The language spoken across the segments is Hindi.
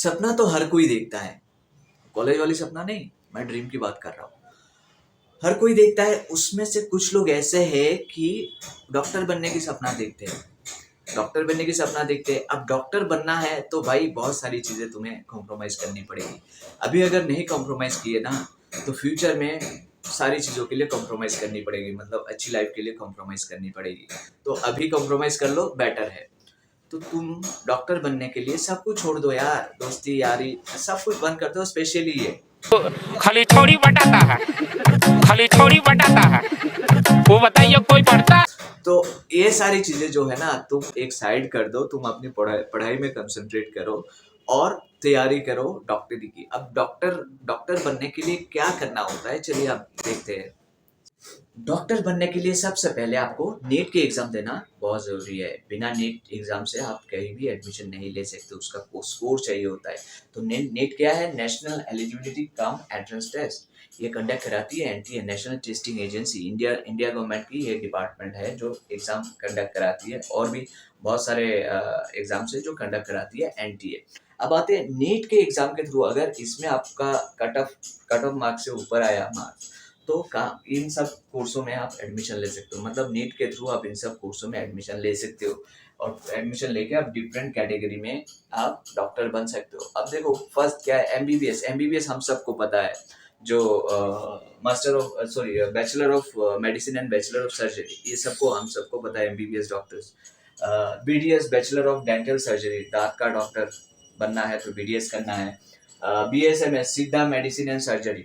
सपना तो हर कोई देखता है, कॉलेज वाली सपना नहीं, मैं ड्रीम की बात कर रहा हूँ। हर कोई देखता है, उसमें से कुछ लोग ऐसे हैं कि डॉक्टर बनने की सपना देखते हैं। डॉक्टर बनने की सपना देखते हैं। अब डॉक्टर बनना है तो भाई बहुत सारी चीजें तुम्हें कॉम्प्रोमाइज करनी पड़ेगी। अभी अगर नहीं कॉम्प्रोमाइज किए ना, तो फ्यूचर में सारी चीजों के लिए कॉम्प्रोमाइज करनी पड़ेगी, मतलब अच्छी लाइफ के लिए कॉम्प्रोमाइज करनी पड़ेगी। तो अभी कॉम्प्रोमाइज कर लो, बेटर है। तो तुम डॉक्टर बनने के लिए सब कुछ छोड़ दो यार, दोस्ती यारी सब कुछ बंद कर दो, स्पेशली ये खाली थोड़ी बटाता है, खाली थोड़ी बटाता है। वो बताइए कोई पढ़ता। तो ये सारी चीजें जो है ना, तुम एक साइड कर दो, तुम अपनी पढ़ाई पढ़ाई में कंसंट्रेट करो और तैयारी करो डॉक्टरी की। अब डॉक्टर डॉक्टर बनने के लिए क्या करना होता है, चलिए आप देखते हैं। डॉक्टर बनने के लिए सबसे पहले आपको नीट के एग्जाम देना बहुत जरूरी है। बिना नीट एग्जाम से आप कहीं भी एडमिशन नहीं ले सकते, उसका स्कोर चाहिए होता है। तो नीट क्या है? National eligibility cum entrance test. ये कंडक्ट कराती है NTA, national testing agency. India government की ये डिपार्टमेंट है जो एग्जाम कंडक्ट कराती है, और भी बहुत सारे एग्जाम्स है जो कंडक्ट कराती है एनटीए। अब आते हैं नीट के एग्जाम के थ्रू, अगर इसमें आपका कट ऑफ मार्क्स से ऊपर आया मार्क्स, तो का इन सब कोर्सों में आप एडमिशन ले सकते हो। मतलब नीट के थ्रू आप इन सब कोर्सों में एडमिशन ले सकते हो, और एडमिशन लेके आप डिफरेंट कैटेगरी में आप डॉक्टर बन सकते हो। अब देखो, फर्स्ट क्या है? एमबीबीएस। एमबीबीएस हम सबको पता है, जो master of sorry bachelor of medicine and bachelor of surgery, ये सबको हम सबको पता है MBBS doctors. BDS bachelor of dental surgery, दांत का डॉक्टर बनना है तो बीडीएस करना है। बीएसएमएस सिद्धा मेडिसिन एंड सर्जरी,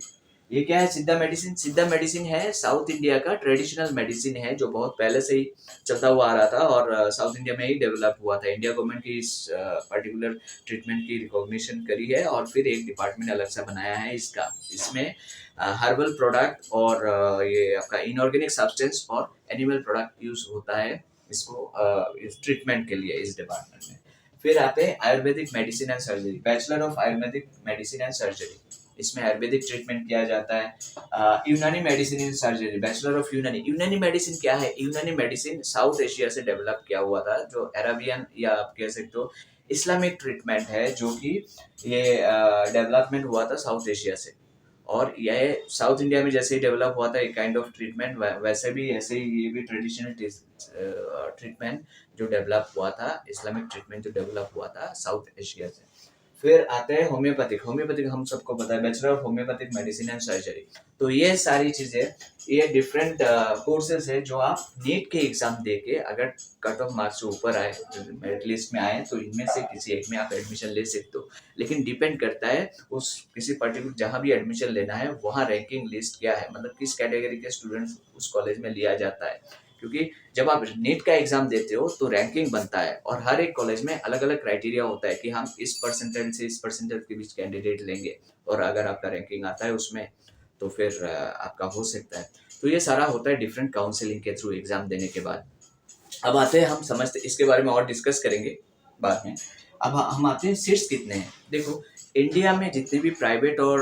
ये क्या है? सिद्धा मेडिसिन। सिद्धा मेडिसिन है साउथ इंडिया का ट्रेडिशनल मेडिसिन है, जो बहुत पहले से ही चलता हुआ आ रहा था और साउथ इंडिया में ही डेवलप हुआ था। इंडिया गवर्नमेंट की इस पर्टिकुलर ट्रीटमेंट की रिकॉग्निशन करी है, और फिर एक डिपार्टमेंट अलग से बनाया है इसका। इसमें हर्बल प्रोडक्ट और ये आपका इनऑर्गेनिक सब्सटेंस और एनिमल प्रोडक्ट यूज होता है इसको इस ट्रीटमेंट के लिए, इस डिपार्टमेंट में। फिर आते हैं Ayurvedic medicine and surgery, bachelor of Ayurvedic medicine and surgery. इसमें आयुर्वेदिक ट्रीटमेंट किया जाता है। यूनानी medicine in surgery, bachelor of यूनानी। यूनानी मेडिसिन क्या है? यूनानी मेडिसिन साउथ एशिया से डेवलप किया हुआ था, जो अरेबियन या आप कह सकते हो इस्लामिक ट्रीटमेंट है, जो कि ये डेवलपमेंट हुआ था साउथ एशिया से। और यह साउथ इंडिया में जैसे ही डेवलप हुआ था एक काइंड ऑफ ट्रीटमेंट, वैसे भी ऐसे ही ये भी ट्रेडिशनल ट्रीटमेंट जो डेवलप हुआ था, इस्लामिक ट्रीटमेंट जो डेवलप हुआ था साउथ एशिया से। फिर आते हैं होम्योपैथिक। होम्योपैथिक हम सबको पता है, bachelor of homeopathic medicine and surgery. तो ये सारी चीजें, ये डिफरेंट कोर्सेज है जो आप नीट के एग्जाम दे के अगर कट ऑफ मार्क्स से ऊपर आए, मेरिट लिस्ट में आए, तो इनमें से किसी एक में आप एडमिशन ले सकते हो। लेकिन डिपेंड करता है उस किसी पर्टिकुलर जहाँ भी एडमिशन लेना है वहाँ रैंकिंग लिस्ट क्या है, मतलब किस कैटेगरी के स्टूडेंट्स उस कॉलेज में लिया जाता है। क्योंकि जब आप नीट का एग्जाम देते हो तो रैंकिंग बनता है, और हर एक कॉलेज में अलग अलग क्राइटेरिया होता है कि हम इस परसेंटेज से इस परसेंटेज के बीच कैंडिडेट लेंगे, और अगर आपका रैंकिंग आता है उसमें तो फिर आपका हो सकता है। तो ये सारा होता है डिफरेंट काउंसलिंग के थ्रू एग्जाम देने के बाद। अब आते हैं, हम समझते इसके बारे में और डिस्कस करेंगे बाद में। अब हम आते हैं सीट्स कितने हैं। देखो, इंडिया में जितने भी प्राइवेट और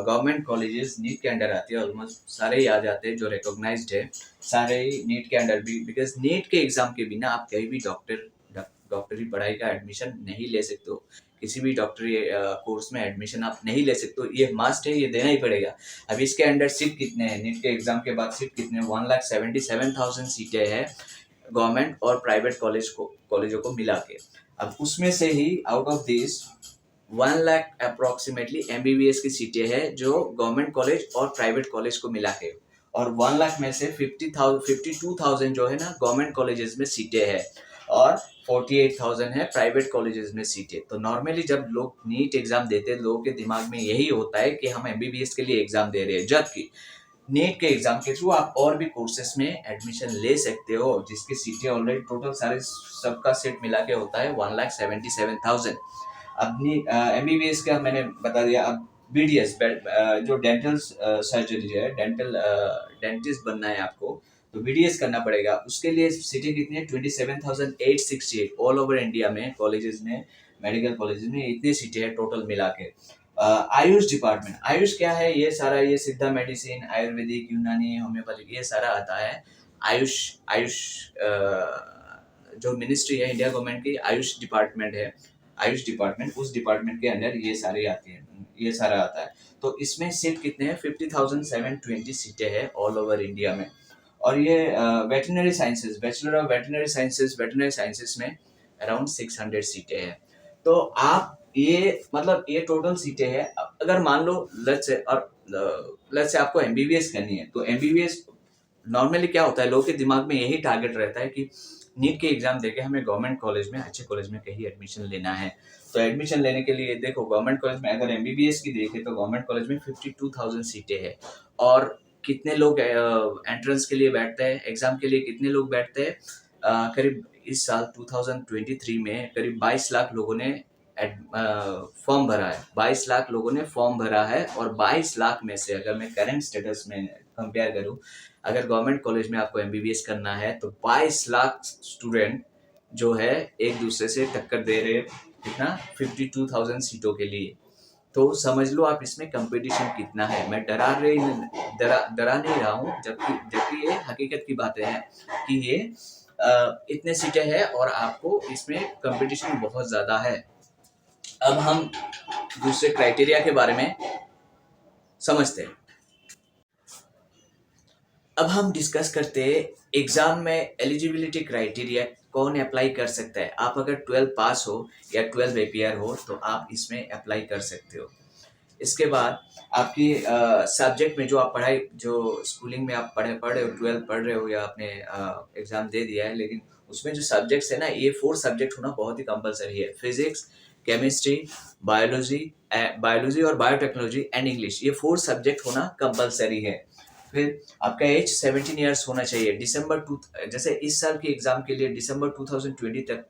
गवर्नमेंट कॉलेजेस नीट के अंडर आते हैं, ऑलमोस्ट सारे ही आ जाते हैं जो रिकॉग्नाइज्ड है, सारे ही नीट के अंडर भी। बिकॉज नीट के एग्जाम के बिना आप कहीं भी डॉक्टरी पढ़ाई का एडमिशन नहीं ले सकते हो, किसी भी डॉक्टरी कोर्स में एडमिशन आप नहीं ले सकते हो, ये मस्ट है, ये देना ही पड़ेगा। अब इसके अंडर सीट कितने हैं नीट के एग्जाम के बाद? सीट कितने? 1,77,000 सीटें हैं गवर्नमेंट और प्राइवेट कॉलेजों को मिला के। अब उसमें से ही out of this 1 lakh approximately MBBS की सीटें हैं जो गवर्नमेंट कॉलेज और प्राइवेट कॉलेज को मिला के, और 1 लाख में से 52,000 जो है ना गवर्नमेंट कॉलेजेस में सीटें हैं, और 48,000 है प्राइवेट कॉलेजेस में सीटें। तो नॉर्मली जब लोग नीट एग्जाम देते हैं, लोगों के दिमाग में यही होता है कि हम एमबीबीएस के लिए एग्जाम दे रहे हैं, जबकि नीट के एग्जाम के थ्रू आप और भी कोर्सेस में एडमिशन ले सकते हो, जिसकी सीटें ऑलरेडी टोटल सारे सबका सीट मिला के होता है 1,77,000। अपनी एमबीबीएस का मैंने बता दिया। अब बीडीएस जो डेंटल सर्जरी है, डेंटिस्ट बनना है आपको, तो बीडीएस करना पड़ेगा। उसके लिए सीटें कितनी है? 27,868 ऑल ओवर इंडिया में कॉलेजेस में, मेडिकल कॉलेजेस में इतनी सीटें हैं टोटल मिला के। आयुष डिपार्टमेंट, आयुष क्या है? ये सारा ये सिद्धा मेडिसिन, आयुर्वेदिक, यूनानी, होम्योपैथिक, ये सारा आता है। आयुष आयुष जो मिनिस्ट्री है इंडिया गवर्नमेंट की, आयुष डिपार्टमेंट है। आयुष डिपार्टमेंट, उस डिपार्टमेंट के अंडर ये सारे आते हैं, ये सारा आता है। तो इसमें सीट कितने हैं? 50,720 सीटें हैं ऑल ओवर इंडिया में। और ये veterinary sciences, bachelor of veterinary sciences में अराउंड 600 सीटें हैं। तो आप ये मतलब ये टोटल सीटें हैं। अगर मान लो लेट्स से आपको एमबीबीएस करनी है, तो एमबीबीएस नॉर्मली क्या होता है, लोगों के दिमाग में यही टारगेट रहता है कि नीट के एग्जाम देके हमें गवर्नमेंट कॉलेज में, अच्छे कॉलेज में कहीं एडमिशन लेना है। तो एडमिशन लेने के लिए देखो, गवर्नमेंट कॉलेज में अगर एमबीबीएस की देखें तो गवर्नमेंट कॉलेज में 52,000 सीटें हैं। और कितने लोग एंट्रेंस के लिए बैठते हैं, एग्जाम के लिए कितने लोग बैठते हैं? करीब इस साल 2023 में करीब 22 लाख लोगों ने फॉर्म भरा है। 22 लाख लोगों ने फॉर्म भरा है, और 22 लाख में से अगर मैं करंट स्टेटस में कंपेयर करूं, अगर गवर्नमेंट कॉलेज में आपको एमबीबीएस करना है तो 22 लाख स्टूडेंट जो है एक दूसरे से टक्कर दे रहे, कितना? 52,000 सीटों के लिए। तो समझ लो आप इसमें कंपटीशन कितना है। मैं डरा नहीं रहा हूँ, जबकि जबकि ये हकीकत की बातें हैं कि ये इतने सीटें हैं और आपको इसमें कंपटीशन बहुत ज़्यादा है। अब हम दूसरे क्राइटेरिया के बारे में समझते हैं। अब हम डिस्कस करते हैं एग्जाम में एलिजिबिलिटी क्राइटेरिया कौन अप्लाई कर सकता है। आप अगर 12 पास हो या 12 एपीआर हो तो आप इसमें अप्लाई कर सकते हो। इसके बाद आपकी सब्जेक्ट में जो आप पढ़ाई, जो स्कूलिंग में आप पढ़ रहे हो, 12 पढ़ रहे हो या आपने एग्ज़ाम दे दिया है, लेकिन उसमें जो सब्जेक्ट्स है ना, ये 4 सब्जेक्ट होना बहुत ही कंपलसरी है। फिजिक्स, केमिस्ट्री, बायोलॉजी और बायोटेक्नोलॉजी एंड इंग्लिश, ये 4 सब्जेक्ट होना कंपलसरी है। फिर आपका एज 17 ईयर्स होना चाहिए। जैसे इस साल की एग्ज़ाम के लिए दिसंबर 2020 तक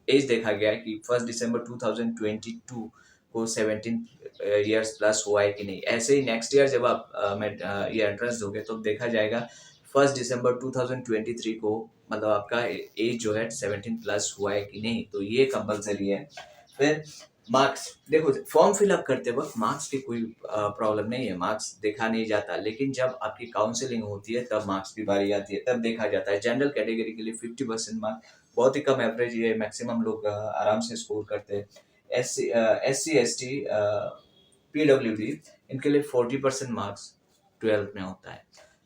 एज देखा गया है कि 1 दिसंबर 2022 को 17 ईयर्स प्लस हुआ है कि नहीं। ऐसे ही नेक्स्ट ईयर जब आप ये एंट्रेंस दोगे तो देखा जाएगा 1 दिसंबर 2023 को, मतलब आपका एज जो है 17 प्लस हुआ है कि नहीं। तो ये कंपलसरी है। फिर मार्क्स, देखो फॉर्म फिलअप करते वक्त मार्क्स की कोई प्रॉब्लम नहीं है, मार्क्स देखा नहीं जाता, लेकिन जब आपकी काउंसलिंग होती है तब मार्क्स की बारी आती है, तब देखा जाता है। जनरल कैटेगरी के लिए 50% मार्क्स बहुत ही कम एवरेज, ये मैक्सिमम लोग आराम से स्कोर करते हैं। SC ST PWD इनके लिए 40% मार्क्स 12 में होता है।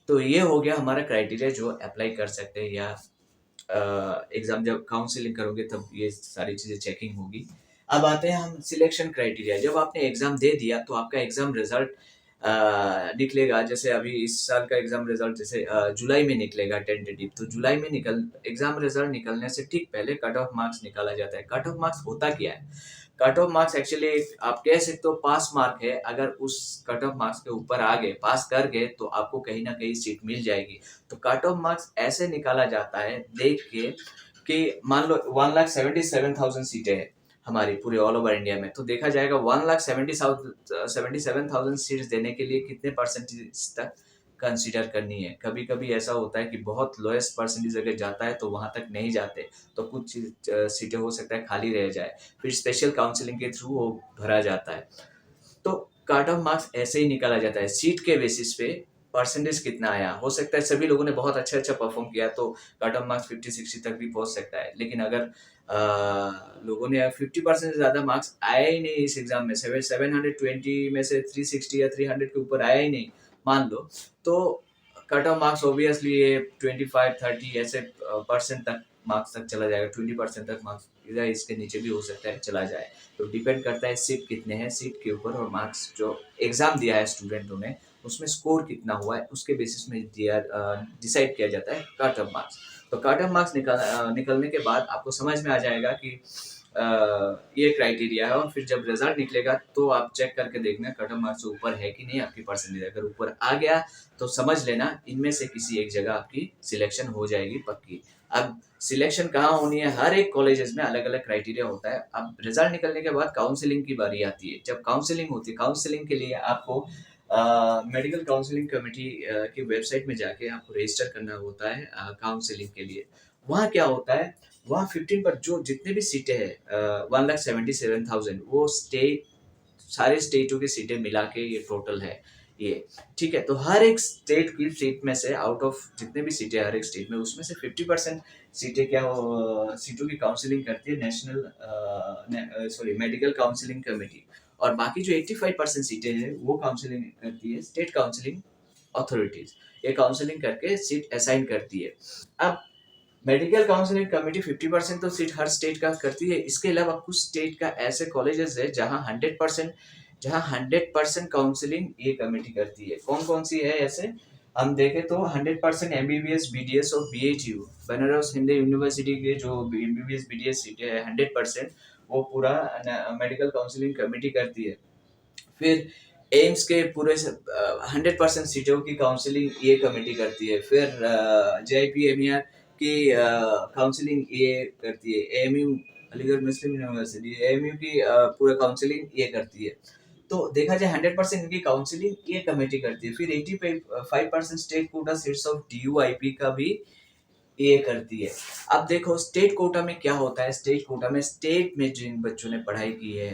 तो ये हो गया हमारा क्राइटेरिया जो अप्लाई कर सकते हैं, या एग्जाम जब काउंसलिंग करोगे तब ये सारी चीज़ें चेकिंग होगी। अब आते हैं हम सिलेक्शन क्राइटेरिया। जब आपने एग्जाम दे दिया तो आपका एग्जाम रिजल्ट निकलेगा। जैसे अभी इस साल का एग्जाम रिजल्ट जैसे जुलाई में निकलेगा टेंटेटिव, तो जुलाई में एग्जाम रिजल्ट निकलने से ठीक पहले कट ऑफ मार्क्स निकाला जाता है। कट ऑफ मार्क्स होता क्या है? कट ऑफ मार्क्स एक्चुअली आप कह सकते हो पास मार्क है। अगर उस कट ऑफ मार्क्स के ऊपर आ गए, पास कर गए, तो आपको कहीं ना कहीं सीट मिल जाएगी। तो कट ऑफ मार्क्स ऐसे निकाला जाता है देख के कि मान लो 1,77,000 सीटें हैं हमारी पूरे ऑल ओवर इंडिया में, तो देखा जाएगा 1,77,000 सीट्स देने के लिए कितने परसेंटेज तक कंसीडर करनी है। कभी कभी ऐसा होता है कि बहुत लोएस्ट परसेंटेज अगर जाता है तो वहां तक नहीं जाते, तो कुछ सीटें हो सकता है खाली रह जाए, फिर स्पेशल काउंसलिंग के थ्रू वो भरा जाता है। तो कट ऑफ मार्क्स ऐसे ही निकाला जाता है सीट के बेसिस पे। परसेंटेज कितना आया, हो सकता है सभी लोगों ने बहुत अच्छा परफॉर्म किया तो कट ऑफ मार्क्स 50-60 तक भी पहुंच सकता है, लेकिन अगर लोगों ने 50% से ज़्यादा मार्क्स आया ही नहीं इस एग्जाम में, 720 में से 360 या 300 के ऊपर आया ही नहीं मान लो, तो कट ऑफ मार्क्स ऑब्वियसली ये 25-30 ऐसे परसेंट तक मार्क्स तक चला जाएगा। 20% तक मार्क्स, या इसके नीचे भी हो सकता है चला जाए। तो डिपेंड करता है सीट कितने हैं, सीट के ऊपर, और मार्क्स जो एग्जाम दिया है स्टूडेंटों ने उसमें स्कोर कितना हुआ है उसके बेसिस में डिसाइड किया जाता है कट ऑफ मार्क्स। तो कट ऑफ मार्क्स निकलने के बाद आपको समझ में आ जाएगा कि ये क्राइटेरिया है, और फिर जब रिजल्ट निकलेगा तो आप चेक करके देखना कट ऑफ मार्क्स से ऊपर है कि नहीं आपकी परसेंटेज। अगर ऊपर आ गया तो समझ लेना इनमें से किसी एक जगह आपकी सिलेक्शन हो जाएगी पक्की। अब सिलेक्शन कहाँ होनी है, हर एक कॉलेजेस में अलग अलग क्राइटेरिया होता है। अब रिजल्ट निकलने के बाद काउंसलिंग की बारी आती है। जब काउंसलिंग होती है, काउंसलिंग के लिए आपको मेडिकल काउंसलिंग कमेटी की वेबसाइट में जाके आपको रजिस्टर करना होता है काउंसलिंग के लिए। वहाँ क्या होता है, वहाँ 15 पर जो जितने भी सीटें हैं 1,77,000 वो सारे स्टेटों की सीटें मिला के ये टोटल है। ये ठीक है। तो हर एक स्टेट की सीट में से आउट ऑफ जितने भी सीटें हर एक स्टेट में, उसमें से 50% सीटें सीटों की काउंसलिंग करती है national sorry medical counselling committee, और बाकी जो 85% सीटें हैं वो काउंसलिंग करती है स्टेट काउंसलिंग अथॉरिटीज। ये काउंसलिंग करके सीट असाइन करती है। अब मेडिकल काउंसलिंग कमेटी 50% तो सीट हर स्टेट का करती है। इसके अलावा कुछ स्टेट का ऐसे कॉलेजेस है जहाँ 100% काउंसलिंग ये कमेटी करती है। कौन कौन सी है ऐसे, हम देखें तो 100% एमबीबीएस बीडीएस और बीएचयू बनारस हिंदू यूनिवर्सिटी के जो एमबीबीएस बीडीएस सीटें है 100% वो पूरा मेडिकल काउंसलिंग कमेटी करती है। फिर एम्स के पूरे 100% सीटों की काउंसलिंग ये कमेटी करती है। फिर JIPMER की काउंसलिंग ये करती है। AMU अलीगढ़ मुस्लिम यूनिवर्सिटी AMU की पूरा काउंसलिंग ये करती है। तो देखा जाए 100% इनकी काउंसलिंग ये कमेटी करती है। फिर 85% state quota seats of DUIP का भी ये करती है। अब देखो स्टेट कोटा में क्या होता है, स्टेट कोटा में स्टेट में जिन बच्चों ने पढ़ाई की है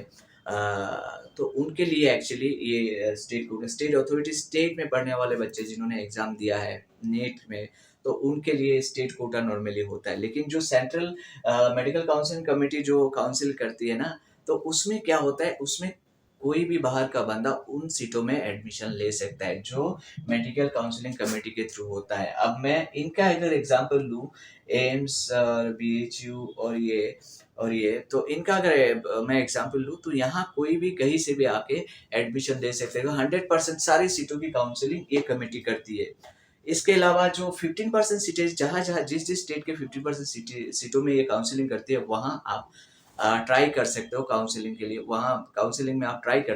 तो उनके लिए एक्चुअली ये state quota, state authority, state में पढ़ने वाले बच्चे जिन्होंने एग्जाम दिया है नेट में, तो उनके लिए स्टेट कोटा नॉर्मली होता है। लेकिन जो सेंट्रल मेडिकल काउंसलिंग कमेटी जो काउंसिल करती है ना, तो उसमें क्या होता है, उसमें कोई भी बाहर का बंदा उन सीटों में एडमिशन ले सकता है जो मेडिकल काउंसलिंग कमेटी के थ्रू होता है। अब मैं इनका अगर एग्जांपल लूँ, एम्स और BHU और ये तो इनका अगर मैं एग्जांपल लूँ तो यहाँ कोई भी कहीं से भी आके एडमिशन ले सकते हैं। 100% सारी सीटों की काउंसलिंग ये कमेटी करती है। इसके अलावा जो 15% सीटें जहाँ जहाँ जिस जिस स्टेट के 50% सीटों में ये काउंसलिंग करती है, वहाँ आप ट्राई कर सकते हो काउंसलिंग के लिए। वहाँ काउंसलिंग में आप ट्राई कर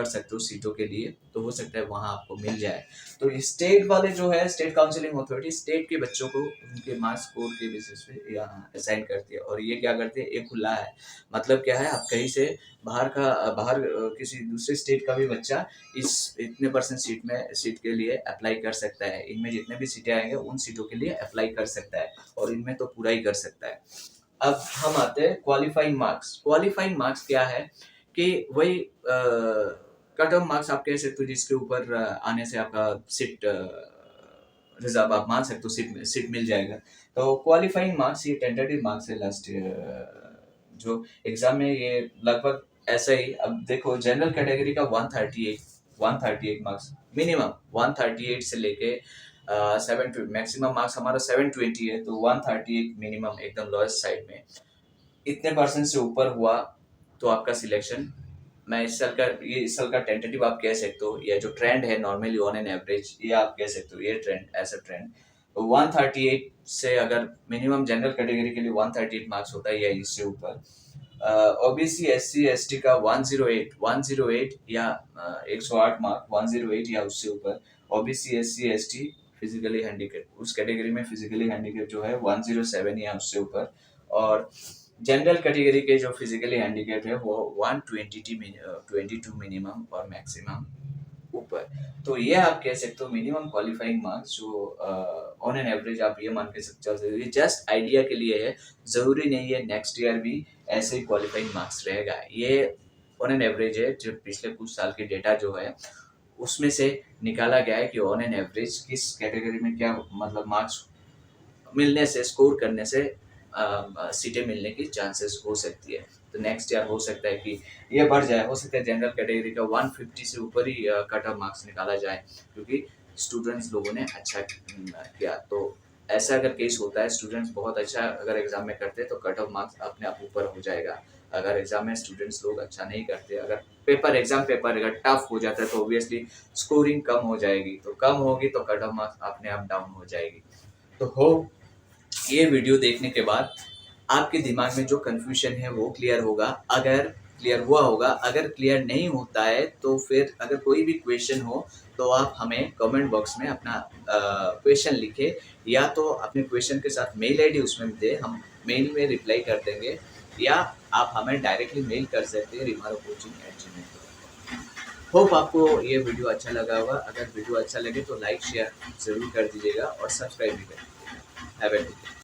सकते हो सीटों के लिए, तो हो सकता है वहाँ आपको मिल जाए। तो स्टेट वाले जो है स्टेट काउंसलिंग अथॉरिटी स्टेट के बच्चों को उनके मार्क्स स्कोर के बेसिस पे यहाँ असाइन करती है। और ये क्या करती है, ये खुला है। मतलब क्या है, आप कहीं से बाहर किसी दूसरे स्टेट का भी बच्चा इस इतने % सीट के लिए अप्लाई कर सकता है। इनमें जितने भी सीटें आएंगे उन सीटों के लिए अप्लाई कर सकता है, और इनमें तो पूरा ही कर सकता है। अब हम आते हैं क्वालिफाइंग मार्क्स। क्वालिफाइंग मार्क्स क्या है कि वही कट ऑफ मार्क्स आप कह सकते हो जिसके ऊपर आने से आपका सीट रिजर्व आप मान सकते हो, सीट मिल जाएगा। तो क्वालिफाइंग मार्क्स ये टेंटेटिव मार्क्स है लास्ट जो एग्जाम में, ये लगभग ऐसा ही। अब देखो जनरल कैटेगरी का 138 मार्क्स मिनिमम, 138 से लेके 720 मैक्सिमम मार्क्स हमारा 720 है, तो 138 मिनिमम एकदम लोएस्ट साइड में। इतने % से ऊपर हुआ तो आपका सिलेक्शन। मैं इस साल का टेंटेटिव आप कह सकते हो, या जो ट्रेंड है नॉर्मली ऑन एन एवरेज, ये आप कह सकते हो ये ट्रेंड ऐसा ट्रेंड। तो 138 से अगर मिनिमम जनरल कैटेगरी के लिए 138 मार्क्स होता है या इससे ऊपर, OBC SC ST का 108 या 108 मार्क, 108 या उससे ऊपर। OBC SC ST physically handicap, उस कैटेगरी में फिजिकली हैंडीकैप जो है 107 या उससे ऊपर। और जनरल कैटेगरी के जो फिजिकली हैंडीकैप है वो 122 मिनिमम और मैक्सिमम ऊपर। तो ये आप कह सकते हो मिनिमम क्वालिफाइंग मार्क्स जो ऑन एन एवरेज आप ये मान के चल सकते हो। जस्ट आइडिया के लिए है, जरूरी नहीं है नेक्स्ट ईयर भी ऐसे ही क्वालिफाइंग मार्क्स रहेगा। ये ऑन एन एवरेज है, जो पिछले कुछ साल के डेटा जो है उसमें से निकाला गया है कि ऑन एन एवरेज किस कैटेगरी में क्या मतलब मार्क्स मिलने से, स्कोर करने से सीटें मिलने की चांसेस हो सकती है। तो नेक्स्ट ईयर हो सकता है कि ये बढ़ जाए, हो सकता है जनरल कैटेगरी का 150 से ऊपर ही कट ऑफ मार्क्स निकाला जाए, क्योंकि स्टूडेंट्स लोगों ने अच्छा किया। तो ऐसा अगर केस होता है, स्टूडेंट्स बहुत अच्छा अगर एग्जाम में करते हैं तो कट ऑफ मार्क्स अपने आप ऊपर हो जाएगा। अगर एग्जाम में स्टूडेंट्स लोग अच्छा नहीं करते, अगर एग्जाम पेपर अगर टफ हो जाता है तो ऑब्वियसली स्कोरिंग कम हो जाएगी, तो कम होगी तो कट ऑफ मार्क्स अपने आप डाउन हो जाएगी। तो होप ये वीडियो देखने के बाद आपके दिमाग में जो कंफ्यूजन है वो क्लियर होगा। अगर क्लियर हुआ होगा, अगर क्लियर नहीं होता है तो फिर अगर कोई भी क्वेश्चन हो तो आप हमें कमेंट बॉक्स में अपना क्वेश्चन लिखें, या तो अपने क्वेश्चन के साथ मेल आईडी उसमें दे, हम मेल में रिप्लाई कर देंगे, या आप हमें डायरेक्टली मेल कर सकते हैं rimarocoaching@gmail.com। होप आपको ये वीडियो अच्छा लगा होगा। अगर वीडियो अच्छा लगे तो लाइक शेयर ज़रूर कर दीजिएगा और सब्सक्राइब भी कर दीजिएगा। Have a good day.